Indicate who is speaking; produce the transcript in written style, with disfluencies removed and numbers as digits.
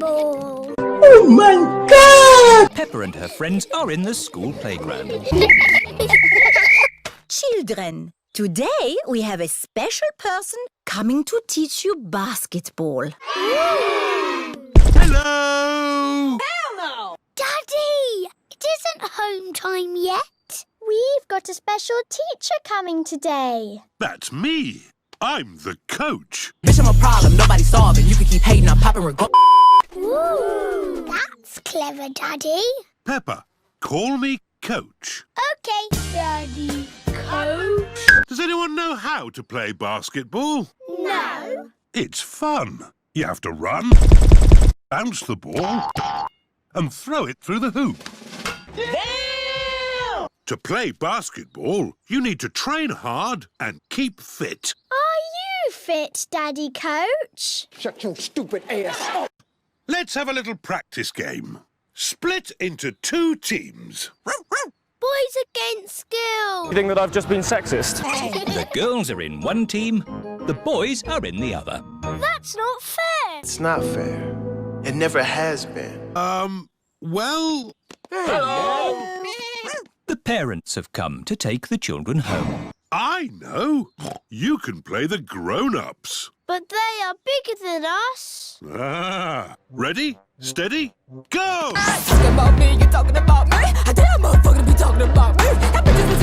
Speaker 1: basketball.
Speaker 2: Oh my God!
Speaker 3: Peppa and her friends are in the school playground.
Speaker 4: Children, today we have a special person coming to teach you basketball.
Speaker 5: Hello!
Speaker 1: Hell no! Daddy! It isn't home time yet. We've got a special teacher coming today.
Speaker 5: That's me. I'm the coach.
Speaker 6: Bitch, I'm a problem, nobody solving. You can keep hating, I'm popping regardless.
Speaker 1: Ooh, that's clever, Daddy.
Speaker 5: Peppa, call me coach.
Speaker 1: OK, Daddy. Coach?
Speaker 5: Does anyone know how to play basketball?
Speaker 1: No.
Speaker 5: It's fun. You have to run, bounce the ball, and throw it through the hoop.
Speaker 6: Damn!
Speaker 5: To play basketball, you need to train hard and keep fit.
Speaker 1: Are you fit, Daddy Coach?
Speaker 2: Shut your stupid ass up.
Speaker 5: Let's have a little practice game. Split into 2 teams.
Speaker 1: Boys against girls.
Speaker 7: You think that I've just been sexist?
Speaker 3: The girls are in one team, the boys are in the other.
Speaker 1: That's not fair.
Speaker 8: It's not fair. It never has been.
Speaker 5: Well...
Speaker 3: The parents have come to take the children home.
Speaker 5: I know. You can play the grown-ups.
Speaker 1: But they are bigger than us.
Speaker 5: Ready, steady, go!
Speaker 6: Talking about me, you're talking about me. I damn motherfucker be talking about me. That bitch is